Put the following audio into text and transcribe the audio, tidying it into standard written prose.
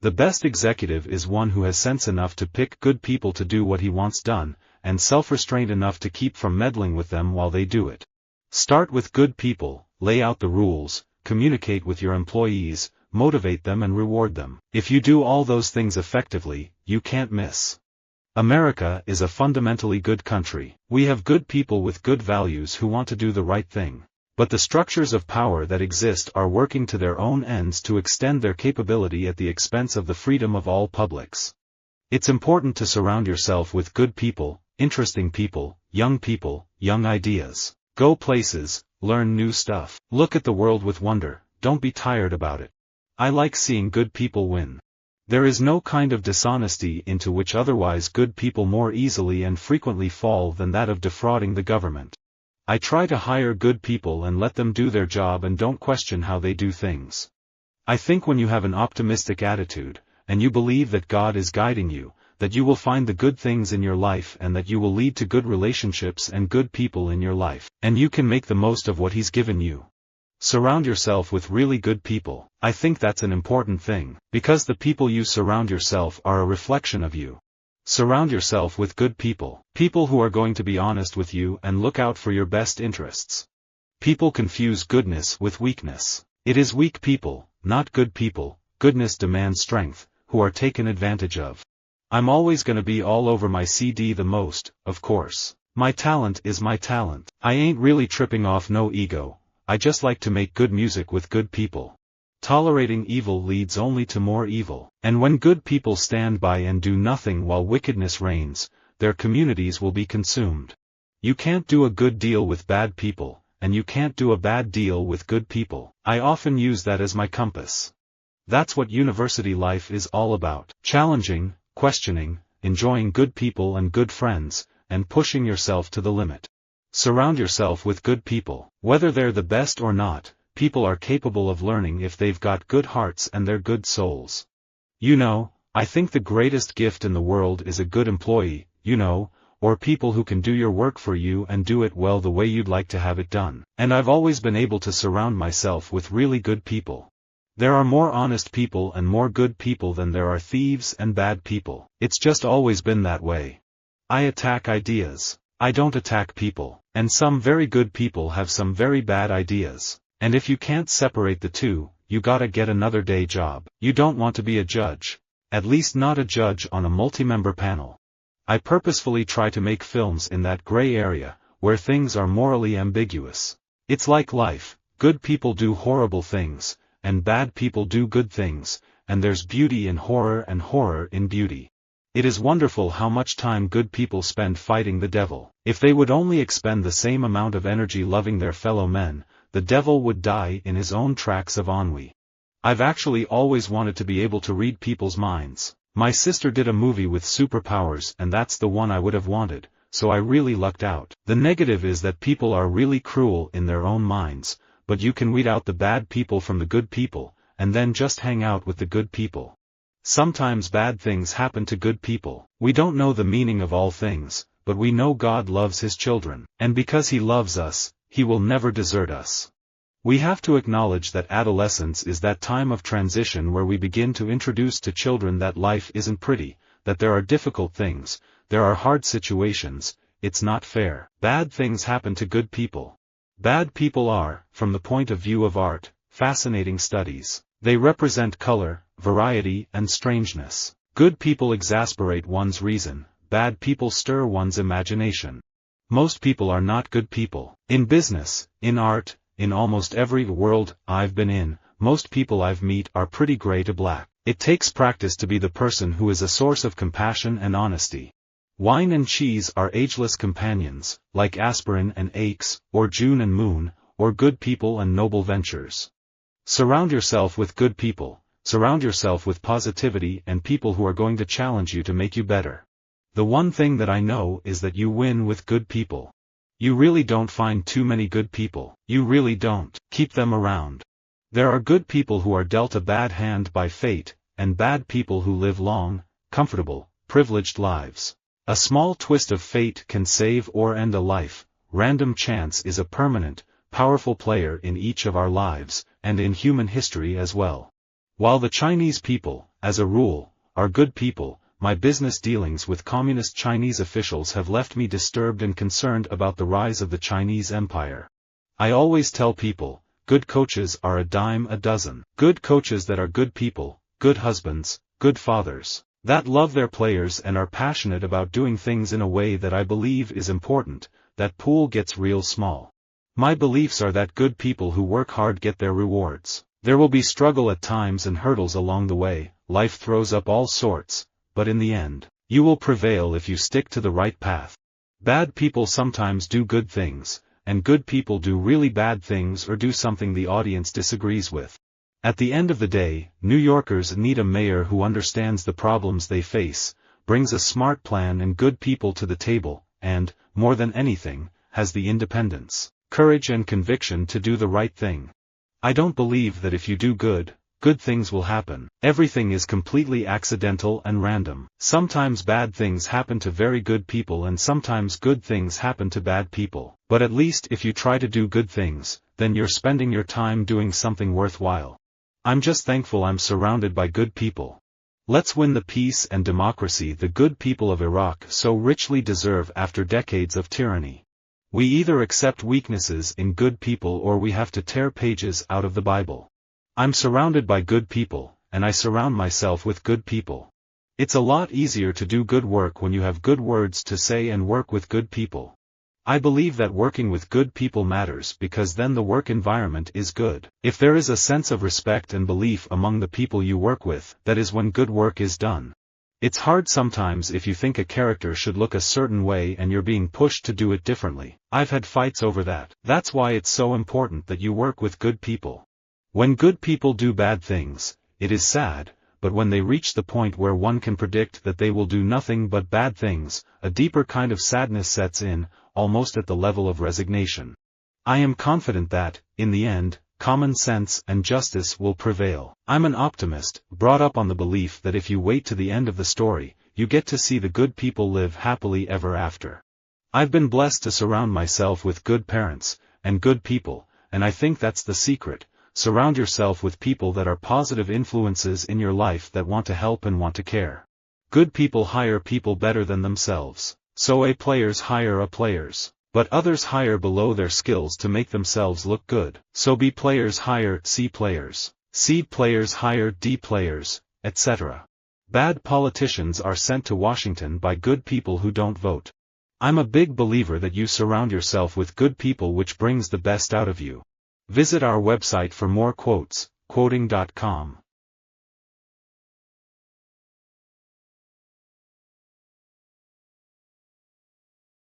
The best executive is one who has sense enough to pick good people to do what he wants done, and self-restraint enough to keep from meddling with them while they do it. Start with good people, lay out the rules, communicate with your employees, motivate them and reward them. If you do all those things effectively, you can't miss. America is a fundamentally good country. We have good people with good values who want to do the right thing. But the structures of power that exist are working to their own ends to extend their capability at the expense of the freedom of all publics. It's important to surround yourself with good people, interesting people, young ideas. Go places, learn new stuff. Look at the world with wonder, don't be tired about it. I like seeing good people win. There is no kind of dishonesty into which otherwise good people more easily and frequently fall than that of defrauding the government. I try to hire good people and let them do their job and don't question how they do things. I think when you have an optimistic attitude, and you believe that God is guiding you, that you will find the good things in your life and that you will lead to good relationships and good people in your life, and you can make the most of what He's given you. Surround yourself with really good people. I think that's an important thing, because the people you surround yourself are a reflection of you. Surround yourself with good people. People who are going to be honest with you and look out for your best interests. People confuse goodness with weakness. It is weak people, not good people, goodness demands strength, who are taken advantage of. I'm always gonna be all over my CD the most, of course. My talent is my talent. I ain't really tripping off no ego, I just like to make good music with good people. Tolerating evil leads only to more evil, and when good people stand by and do nothing while wickedness reigns, their communities will be consumed. You can't do a good deal with bad people, and you can't do a bad deal with good people. I often use that as my compass. That's what university life is all about. Challenging, questioning, enjoying good people and good friends, and pushing yourself to the limit. Surround yourself with good people. Whether they're the best or not, people are capable of learning if they've got good hearts and they're good souls. You know, I think the greatest gift in the world is a good employee, or people who can do your work for you and do it well the way you'd like to have it done. And I've always been able to surround myself with really good people. There are more honest people and more good people than there are thieves and bad people. It's just always been that way. I attack ideas. I don't attack people. And some very good people have some very bad ideas. And if you can't separate the two, you gotta get another day job. You don't want to be a judge. At least not a judge on a multi-member panel. I purposefully try to make films in that gray area, where things are morally ambiguous. It's like life, good people do horrible things, and bad people do good things, and there's beauty in horror and horror in beauty. It is wonderful how much time good people spend fighting the devil. If they would only expend the same amount of energy loving their fellow men, the devil would die in his own tracks of ennui. I've actually always wanted to be able to read people's minds. My sister did a movie with superpowers and that's the one I would have wanted, so I really lucked out. The negative is that people are really cruel in their own minds, but you can weed out the bad people from the good people, and then just hang out with the good people. Sometimes bad things happen to good people. We don't know the meaning of all things, but we know God loves His children, and because He loves us, He will never desert us. We have to acknowledge that adolescence is that time of transition where we begin to introduce to children that life isn't pretty, that there are difficult things, there are hard situations, it's not fair. Bad things happen to good people. Bad people are, from the point of view of art, fascinating studies. They represent color, variety, and strangeness. Good people exasperate one's reason, bad people stir one's imagination. Most people are not good people. In business, in art, in almost every world I've been in, most people I've met are pretty gray to black. It takes practice to be the person who is a source of compassion and honesty. Wine and cheese are ageless companions, like aspirin and aches, or June and moon, or good people and noble ventures. Surround yourself with good people, surround yourself with positivity and people who are going to challenge you to make you better. The one thing that I know is that you win with good people. You really don't find too many good people. You really don't. Keep them around. There are good people who are dealt a bad hand by fate, and bad people who live long, comfortable, privileged lives. A small twist of fate can save or end a life. Random chance is a permanent, powerful player in each of our lives, and in human history as well. While the Chinese people, as a rule, are good people. My business dealings with communist Chinese officials have left me disturbed and concerned about the rise of the Chinese empire. I always tell people, good coaches are a dime a dozen. Good coaches that are good people, good husbands, good fathers, that love their players and are passionate about doing things in a way that I believe is important, that pool gets real small. My beliefs are that good people who work hard get their rewards. There will be struggle at times and hurdles along the way, life throws up all sorts, but in the end, you will prevail if you stick to the right path. Bad people sometimes do good things, and good people do really bad things or do something the audience disagrees with. At the end of the day, New Yorkers need a mayor who understands the problems they face, brings a smart plan and good people to the table, and, more than anything, has the independence, courage and conviction to do the right thing. I don't believe that if you do good things will happen. Everything is completely accidental and random. Sometimes bad things happen to very good people and sometimes good things happen to bad people. But at least if you try to do good things, then you're spending your time doing something worthwhile. I'm just thankful I'm surrounded by good people. Let's win the peace and democracy the good people of Iraq so richly deserve after decades of tyranny. We either accept weaknesses in good people or we have to tear pages out of the Bible. I'm surrounded by good people, and I surround myself with good people. It's a lot easier to do good work when you have good words to say and work with good people. I believe that working with good people matters because then the work environment is good. If there is a sense of respect and belief among the people you work with, that is when good work is done. It's hard sometimes if you think a character should look a certain way and you're being pushed to do it differently. I've had fights over that. That's why it's so important that you work with good people. When good people do bad things, it is sad, but when they reach the point where one can predict that they will do nothing but bad things, a deeper kind of sadness sets in, almost at the level of resignation. I am confident that, in the end, common sense and justice will prevail. I'm an optimist, brought up on the belief that if you wait to the end of the story, you get to see the good people live happily ever after. I've been blessed to surround myself with good parents, and good people, and I think that's the secret. Surround yourself with people that are positive influences in your life that want to help and want to care. Good people hire people better than themselves. So A players hire A players. But others hire below their skills to make themselves look good. So B players hire C players. C players hire D players, etc. Bad politicians are sent to Washington by good people who don't vote. I'm a big believer that you surround yourself with good people, which brings the best out of you. Visit our website for more quotes, quoting.com.